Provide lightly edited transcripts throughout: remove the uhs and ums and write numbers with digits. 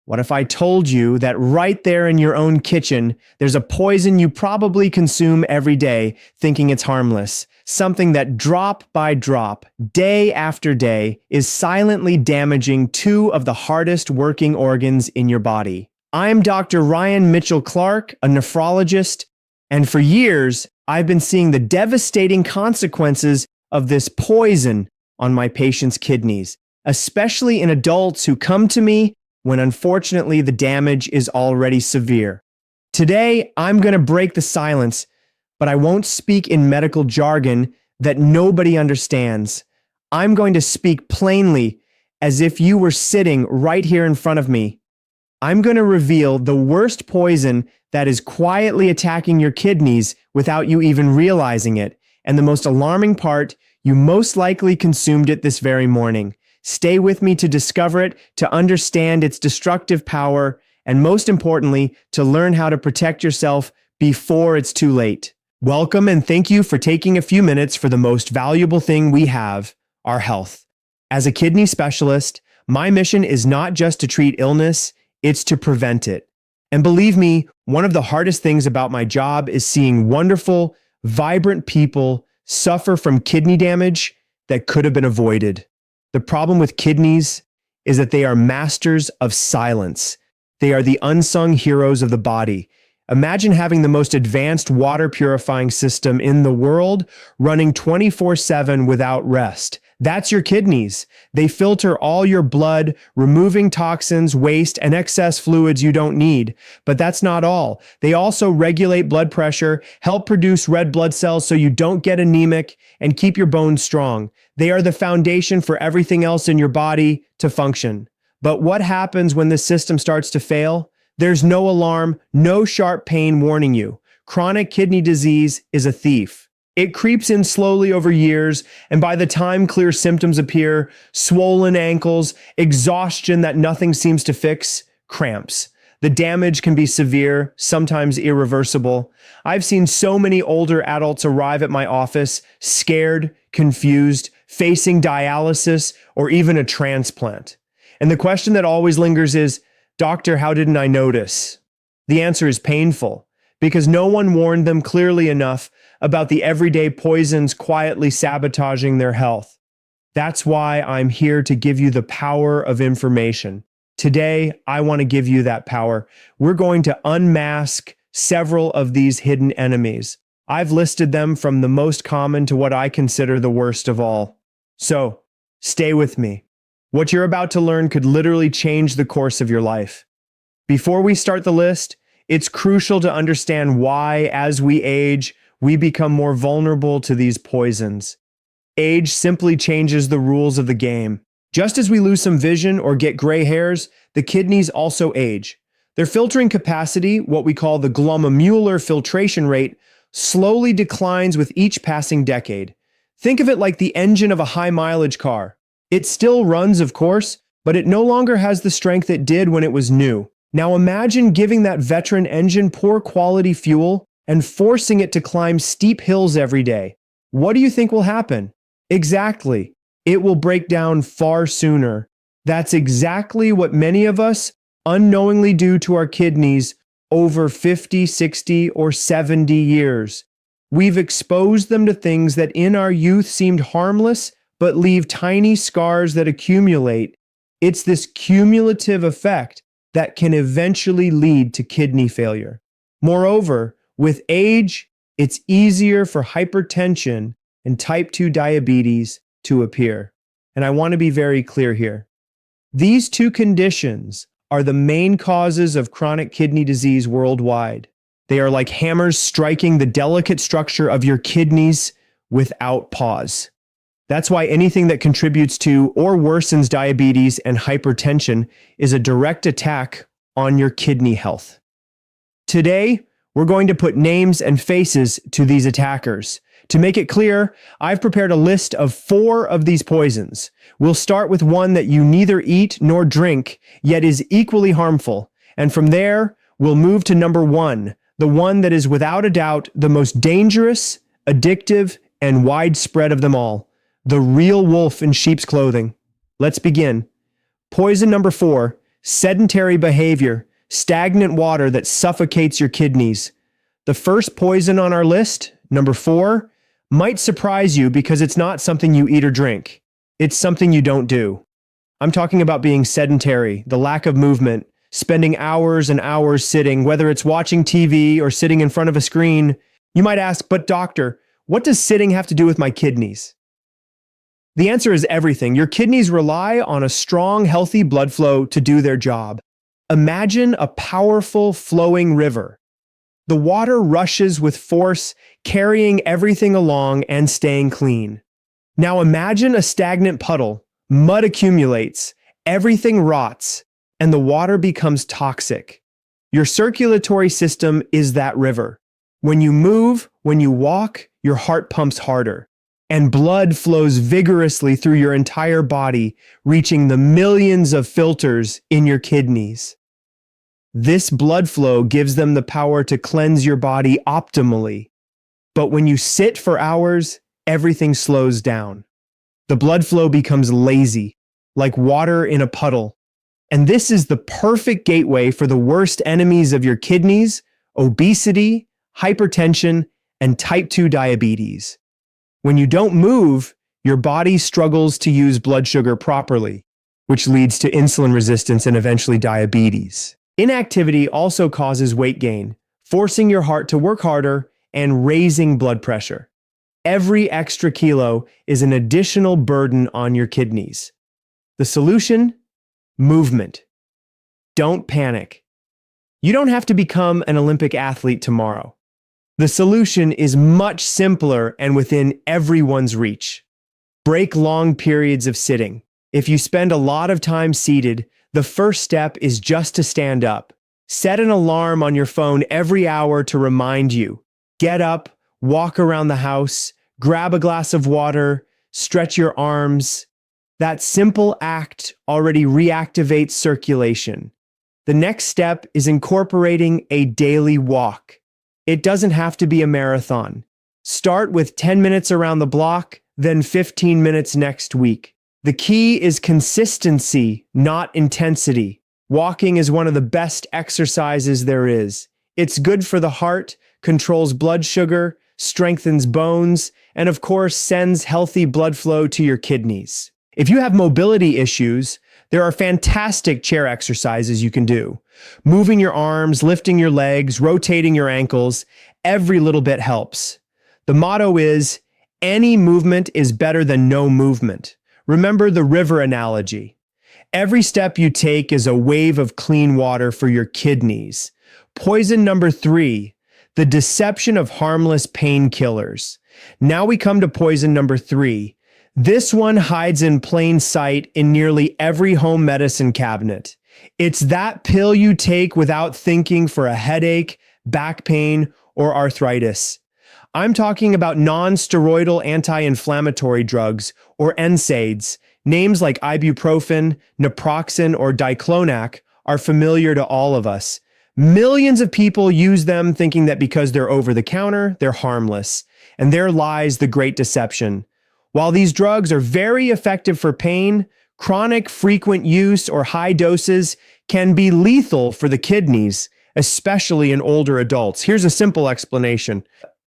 What if I told you that right there in your own kitchen, there's a poison you probably consume every day, thinking it's harmless? Something that drop by drop, day after day, is silently damaging two of the hardest working organs in your body. I'm Dr. Ryan Mitchell-Clark, a nephrologist, and for years, I've been seeing the devastating consequences of this poison on my patients' kidneys, especially in adults who come to me when unfortunately the damage is already severe. Today, I'm going to break the silence, but I won't speak in medical jargon that nobody understands. I'm going to speak plainly as if you were sitting right here in front of me. I'm going to reveal the worst poison that is quietly attacking your kidneys without you even realizing it. And the most alarming part, you most likely consumed it this very morning. Stay with me to discover it, to understand its destructive power, and most importantly, to learn how to protect yourself before it's too late. Welcome and thank you for taking a few minutes for the most valuable thing we have, our health. As a kidney specialist, my mission is not just to treat illness, it's to prevent it. And believe me, one of the hardest things about my job is seeing wonderful, vibrant people suffer from kidney damage that could have been avoided. The problem with kidneys is that they are masters of silence. They are the unsung heroes of the body. Imagine having the most advanced water purifying system in the world running 24/7 without rest. That's your kidneys. They filter all your blood, removing toxins, waste, and excess fluids you don't need. But that's not all. They also regulate blood pressure, help produce red blood cells so you don't get anemic, and keep your bones strong. They are the foundation for everything else in your body to function. But what happens when this system starts to fail? There's no alarm, no sharp pain warning you. Chronic kidney disease is a thief. It creeps in slowly over years, and by the time clear symptoms appear, swollen ankles, exhaustion that nothing seems to fix, cramps. The damage can be severe, sometimes irreversible. I've seen so many older adults arrive at my office, scared, confused, facing dialysis, or even a transplant. And the question that always lingers is, Doctor, how didn't I notice? The answer is painful, because no one warned them clearly enough about the everyday poisons quietly sabotaging their health. That's why I'm here to give you the power of information. Today, I want to give you that power. We're going to unmask several of these hidden enemies. I've listed them from the most common to what I consider the worst of all. So, stay with me. What you're about to learn could literally change the course of your life. Before we start the list, it's crucial to understand why, as we age, we become more vulnerable to these poisons. Age simply changes the rules of the game. Just as we lose some vision or get gray hairs, the kidneys also age. Their filtering capacity, what we call the glomerular filtration rate, slowly declines with each passing decade. Think of it like the engine of a high-mileage car. It still runs, of course, but it no longer has the strength it did when it was new. Now imagine giving that veteran engine poor quality fuel and forcing it to climb steep hills every day. What do you think will happen? Exactly. It will break down far sooner. That's exactly what many of us unknowingly do to our kidneys over 50, 60, or 70 years. We've exposed them to things that in our youth seemed harmless, but leave tiny scars that accumulate. It's this cumulative effect that can eventually lead to kidney failure. Moreover, with age, it's easier for hypertension and type 2 diabetes to appear. And I want to be very clear here. These two conditions are the main causes of chronic kidney disease worldwide. They are like hammers striking the delicate structure of your kidneys without pause. That's why anything that contributes to or worsens diabetes and hypertension is a direct attack on your kidney health. Today, we're going to put names and faces to these attackers. To make it clear, I've prepared a list of 4 of these poisons. We'll start with one that you neither eat nor drink, yet is equally harmful. And from there, we'll move to number 1, the one that is without a doubt the most dangerous, addictive, and widespread of them all, the real wolf in sheep's clothing. Let's begin. Poison number 4, Sedentary behavior, stagnant water that suffocates your kidneys. The first poison on our list, number 4, might surprise you because it's not something you eat or drink. It's something you don't do. I'm talking about being sedentary, the lack of movement, spending hours and hours sitting, whether it's watching TV or sitting in front of a screen. You might ask, but doctor, what does sitting have to do with my kidneys? The answer is everything. Your kidneys rely on a strong, healthy blood flow to do their job. Imagine a powerful, flowing river. The water rushes with force, carrying everything along and staying clean. Now imagine a stagnant puddle. Mud accumulates, everything rots, and the water becomes toxic. Your circulatory system is that river. When you move, when you walk, your heart pumps harder, and blood flows vigorously through your entire body, reaching the millions of filters in your kidneys. This blood flow gives them the power to cleanse your body optimally. But when you sit for hours, everything slows down. The blood flow becomes lazy, like water in a puddle. And this is the perfect gateway for the worst enemies of your kidneys: obesity, hypertension, and type 2 diabetes. When you don't move, your body struggles to use blood sugar properly, which leads to insulin resistance and eventually diabetes. Inactivity also causes weight gain, forcing your heart to work harder and raising blood pressure. Every extra kilo is an additional burden on your kidneys. The solution? Movement. Don't panic. You don't have to become an Olympic athlete tomorrow. The solution is much simpler and within everyone's reach. Break long periods of sitting. If you spend a lot of time seated, the first step is just to stand up. Set an alarm on your phone every hour to remind you. Get up, walk around the house, grab a glass of water, stretch your arms. That simple act already reactivates circulation. The next step is incorporating a daily walk. It doesn't have to be a marathon. Start with 10 minutes around the block, then 15 minutes next week. The key is consistency, not intensity. Walking is one of the best exercises there is. It's good for the heart, controls blood sugar, strengthens bones, and of course sends healthy blood flow to your kidneys. If you have mobility issues, there are fantastic chair exercises you can do. Moving your arms, lifting your legs, rotating your ankles, every little bit helps. The motto is, any movement is better than no movement. Remember the river analogy. Every step you take is a wave of clean water for your kidneys. Poison number 3, the deception of harmless painkillers. Now we come to poison number 3. This one hides in plain sight in nearly every home medicine cabinet. It's that pill you take without thinking for a headache, back pain, or arthritis. I'm talking about non-steroidal anti-inflammatory drugs, or NSAIDs. Names like ibuprofen, naproxen, or diclofenac are familiar to all of us. Millions of people use them thinking that because they're over the counter, they're harmless. And there lies the great deception. While these drugs are very effective for pain, chronic, frequent use or high doses can be lethal for the kidneys, especially in older adults. Here's a simple explanation.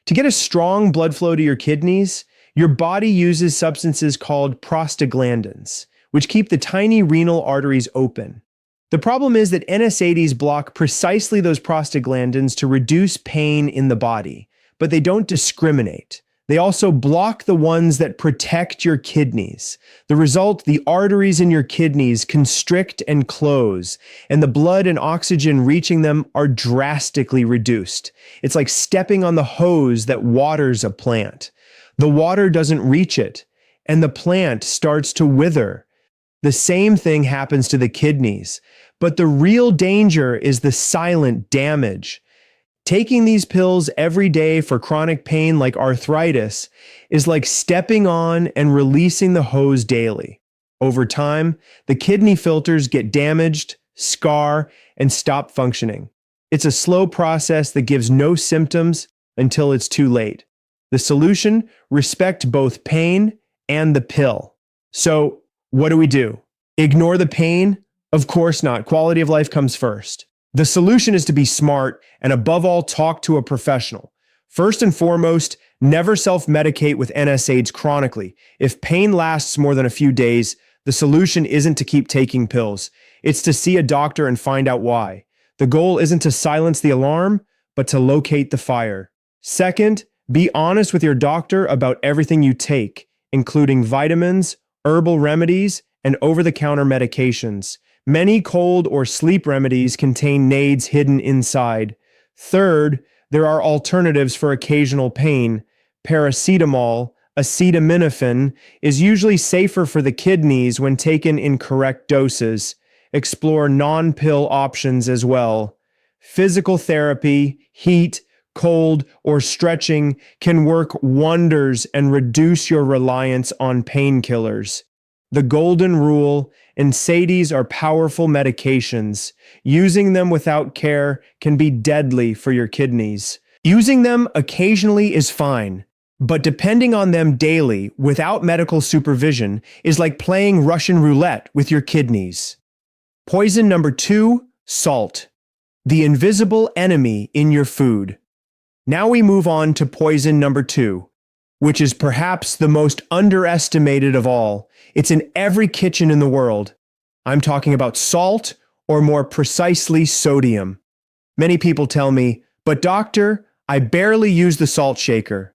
To get a strong blood flow to your kidneys, your body uses substances called prostaglandins, which keep the tiny renal arteries open. The problem is that NSAIDs block precisely those prostaglandins to reduce pain in the body, but they don't discriminate. They also block the ones that protect your kidneys. The result, the arteries in your kidneys constrict and close, and the blood and oxygen reaching them are drastically reduced. It's like stepping on the hose that waters a plant. The water doesn't reach it, and the plant starts to wither. The same thing happens to the kidneys, but the real danger is the silent damage. Taking these pills every day for chronic pain like arthritis is like stepping on and releasing the hose daily. Over time, the kidney filters get damaged, scar, and stop functioning. It's a slow process that gives no symptoms until it's too late. The solution? Respect both pain and the pill. So, what do? Ignore the pain? Of course not. Quality of life comes first. The solution is to be smart and above all, talk to a professional. First and foremost, never self-medicate with NSAIDs chronically. If pain lasts more than a few days, the solution isn't to keep taking pills. It's to see a doctor and find out why. The goal isn't to silence the alarm, but to locate the fire. Second, be honest with your doctor about everything you take, including vitamins, herbal remedies, and over-the-counter medications. Many cold or sleep remedies contain NSAIDs hidden inside. Third, there are alternatives for occasional pain. Paracetamol, acetaminophen, is usually safer for the kidneys when taken in correct doses. Explore non-pill options as well. Physical therapy, heat, cold, or stretching can work wonders and reduce your reliance on painkillers. The golden rule: NSAIDs are powerful medications. Using them without care can be deadly for your kidneys. Using them occasionally is fine, but depending on them daily without medical supervision is like playing Russian roulette with your kidneys. Poison number 2, salt. The invisible enemy in your food. Now we move on to poison number 2, which is perhaps the most underestimated of all. It's in every kitchen in the world. I'm talking about salt, or more precisely, sodium. Many people tell me, "But doctor, I barely use the salt shaker."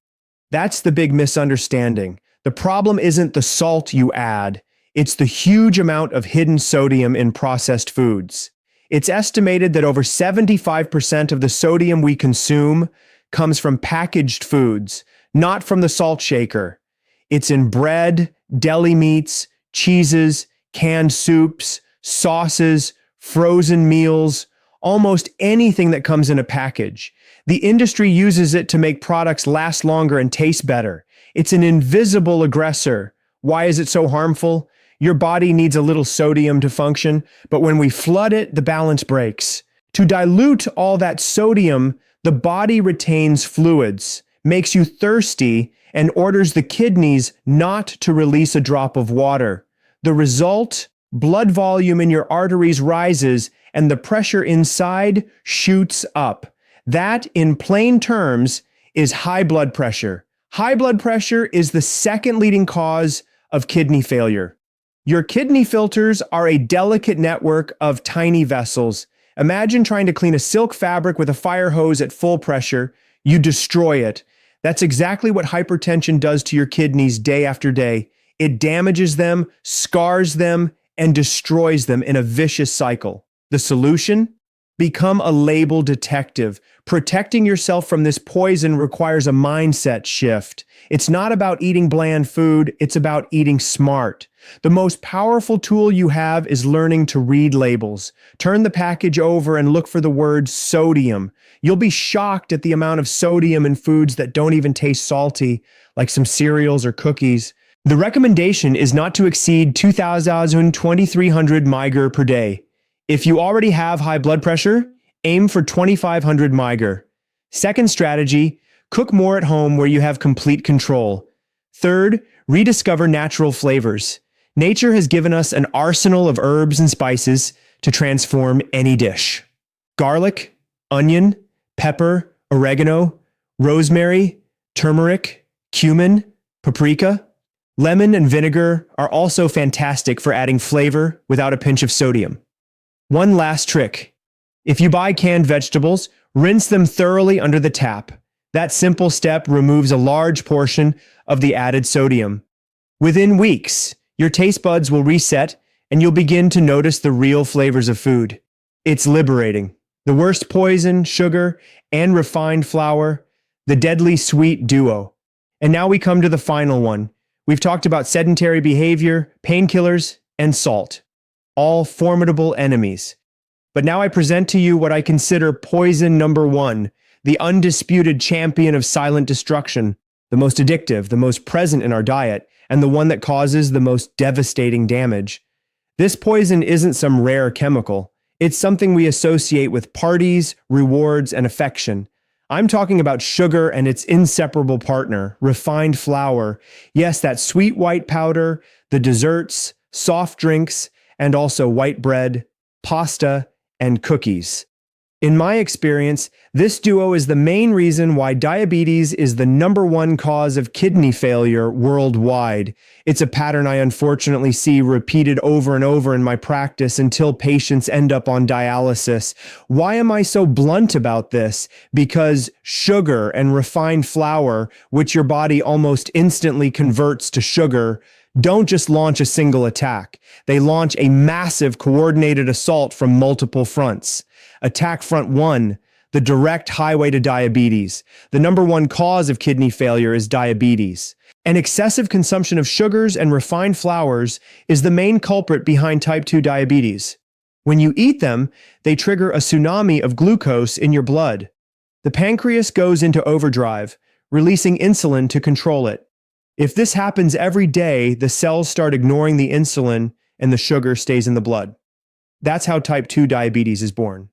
That's the big misunderstanding. The problem isn't the salt you add, it's the huge amount of hidden sodium in processed foods. It's estimated that over 75% of the sodium we consume comes from packaged foods, not from the salt shaker. It's in bread, deli meats, cheeses, canned soups, sauces, frozen meals, almost anything that comes in a package. The industry uses it to make products last longer and taste better. It's an invisible aggressor. Why is it so harmful? Your body needs a little sodium to function, but when we flood it, the balance breaks. To dilute all that sodium, the body retains fluids, makes you thirsty, and orders the kidneys not to release a drop of water. The result? Blood volume in your arteries rises, and the pressure inside shoots up. That, in plain terms, is high blood pressure. High blood pressure is the second leading cause of kidney failure. Your kidney filters are a delicate network of tiny vessels. Imagine trying to clean a silk fabric with a fire hose at full pressure. You destroy it. That's exactly what hypertension does to your kidneys day after day. It damages them, scars them, and destroys them in a vicious cycle. The solution? Become a label detective. Protecting yourself from this poison requires a mindset shift. It's not about eating bland food, it's about eating smart. The most powerful tool you have is learning to read labels. Turn the package over and look for the word sodium. You'll be shocked at the amount of sodium in foods that don't even taste salty, like some cereals or cookies. The recommendation is not to exceed 2,300 micrograms per day. If you already have high blood pressure, aim for 2,500 micrograms. Second strategy, cook more at home where you have complete control. Third, rediscover natural flavors. Nature has given us an arsenal of herbs and spices to transform any dish. Garlic, onion, pepper, oregano, rosemary, turmeric, cumin, paprika. Lemon and vinegar are also fantastic for adding flavor without a pinch of sodium. One last trick. If you buy canned vegetables, rinse them thoroughly under the tap. That simple step removes a large portion of the added sodium. Within weeks, your taste buds will reset and you'll begin to notice the real flavors of food. It's liberating. The worst poison, sugar, and refined flour, the deadly sweet duo. And now we come to the final one. We've talked about sedentary behavior, painkillers, and salt. All formidable enemies. But now I present to you what I consider poison number 1, the undisputed champion of silent destruction, the most addictive, the most present in our diet, and the one that causes the most devastating damage. This poison isn't some rare chemical. It's something we associate with parties, rewards, and affection. I'm talking about sugar and its inseparable partner, refined flour. Yes, that sweet white powder, the desserts, soft drinks, and also white bread, pasta, and cookies. In my experience, this duo is the main reason why diabetes is the #1 cause of kidney failure worldwide. It's a pattern I unfortunately see repeated over and over in my practice until patients end up on dialysis. Why am I so blunt about this? Because sugar and refined flour, which your body almost instantly converts to sugar, don't just launch a single attack. They launch a massive coordinated assault from multiple fronts. Attack front 1, the direct highway to diabetes. The #1 cause of kidney failure is diabetes. And excessive consumption of sugars and refined flours is the main culprit behind type 2 diabetes. When you eat them, they trigger a tsunami of glucose in your blood. The pancreas goes into overdrive, releasing insulin to control it. If this happens every day, the cells start ignoring the insulin and the sugar stays in the blood. That's how type 2 diabetes is born.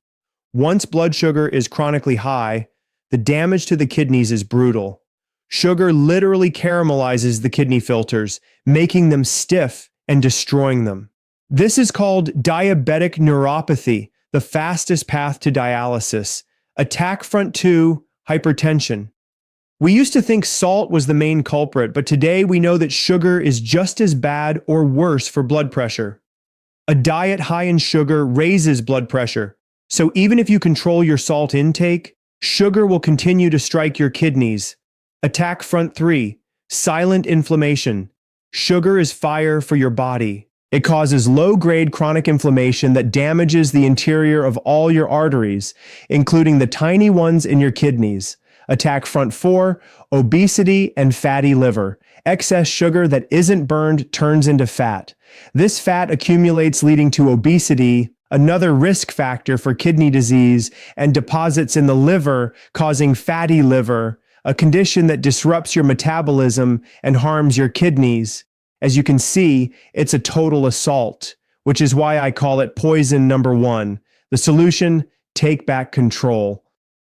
Once blood sugar is chronically high, the damage to the kidneys is brutal. Sugar literally caramelizes the kidney filters, making them stiff and destroying them. This is called diabetic neuropathy, the fastest path to dialysis. Attack front 2, hypertension. We used to think salt was the main culprit, but today we know that sugar is just as bad or worse for blood pressure. A diet high in sugar raises blood pressure. So even if you control your salt intake, sugar will continue to strike your kidneys. Attack front 3, silent inflammation. Sugar is fire for your body. It causes low-grade chronic inflammation that damages the interior of all your arteries, including the tiny ones in your kidneys. Attack front 4, obesity and fatty liver. Excess sugar that isn't burned turns into fat. This fat accumulates, leading to obesity, another risk factor for kidney disease, and deposits in the liver, causing fatty liver, a condition that disrupts your metabolism and harms your kidneys. As you can see, it's a total assault, which is why I call it poison #1. The solution: take back control.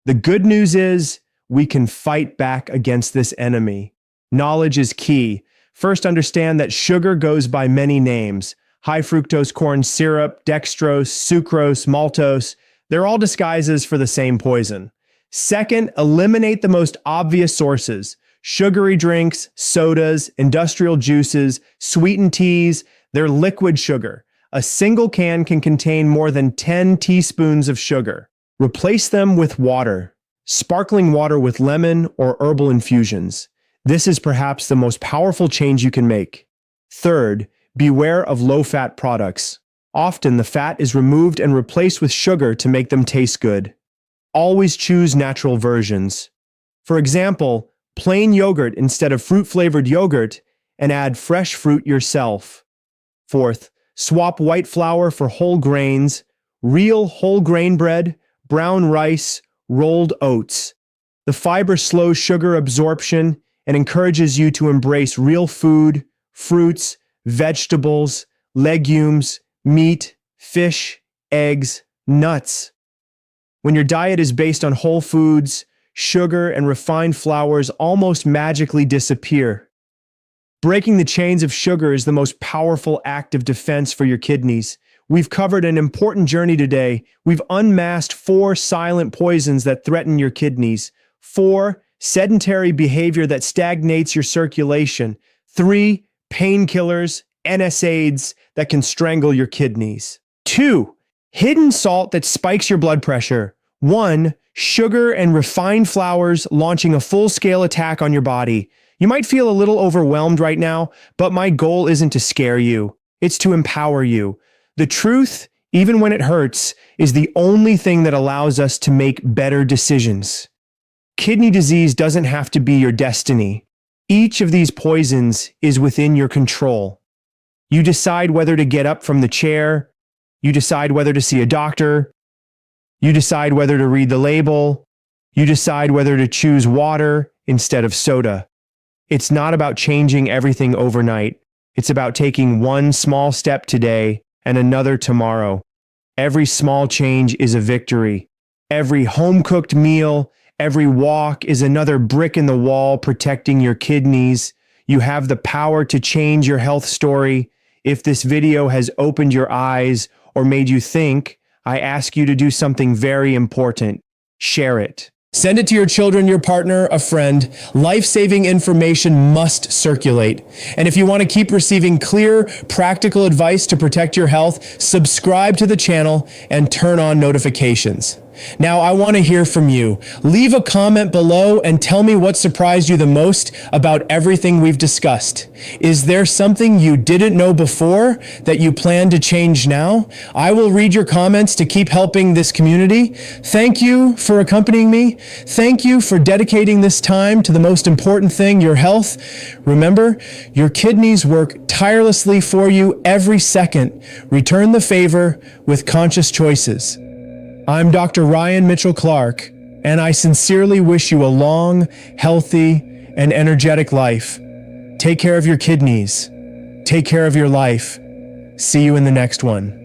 The good news is, we can fight back against this enemy. Knowledge is key. First, understand that sugar goes by many names. High fructose corn syrup, dextrose, sucrose, maltose, they're all disguises for the same poison. Second, eliminate the most obvious sources. Sugary drinks, sodas, industrial juices, sweetened teas, they're liquid sugar. A single can can contain more than 10 teaspoons of sugar. Replace them with water. Sparkling water with lemon or herbal infusions. This is perhaps the most powerful change you can make. Third, beware of low-fat products. Often the fat is removed and replaced with sugar to make them taste good. Always choose natural versions. For example, plain yogurt instead of fruit-flavored yogurt, and add fresh fruit yourself. Fourth, swap white flour for whole grains, real whole grain bread, brown rice, rolled oats. The fiber slows sugar absorption and encourages you to embrace real food, fruits, vegetables, legumes, meat, fish, eggs, nuts. When your diet is based on whole foods, sugar and refined flours almost magically disappear. Breaking the chains of sugar is the most powerful act of defense for your kidneys. We've covered an important journey today. We've unmasked 4 silent poisons that threaten your kidneys. 4, sedentary behavior that stagnates your circulation. 3, painkillers, NSAIDs that can strangle your kidneys. 2, hidden salt that spikes your blood pressure. 1, sugar and refined flours launching a full-scale attack on your body. You might feel a little overwhelmed right now, but my goal isn't to scare you. It's to empower you. The truth, even when it hurts, is the only thing that allows us to make better decisions. Kidney disease doesn't have to be your destiny. Each of these poisons is within your control. You decide whether to get up from the chair. You decide whether to see a doctor. You decide whether to read the label. You decide whether to choose water instead of soda. It's not about changing everything overnight. It's about taking one small step today and another tomorrow. Every small change is a victory. Every home-cooked meal, every walk is another brick in the wall protecting your kidneys. You have the power to change your health story. If this video has opened your eyes or made you think, I ask you to do something very important. Share it. Send it to your children, your partner, a friend. Life-saving information must circulate. And if you want to keep receiving clear, practical advice to protect your health, subscribe to the channel and turn on notifications. Now, I want to hear from you. Leave a comment below and tell me what surprised you the most about everything we've discussed. Is there something you didn't know before that you plan to change now? I will read your comments to keep helping this community. Thank you for accompanying me. Thank you for dedicating this time to the most important thing, your health. Remember, your kidneys work tirelessly for you every second. Return the favor with conscious choices. I'm Dr. Ryan Mitchell Clark, and I sincerely wish you a long, healthy, and energetic life. Take care of your kidneys. Take care of your life. See you in the next one.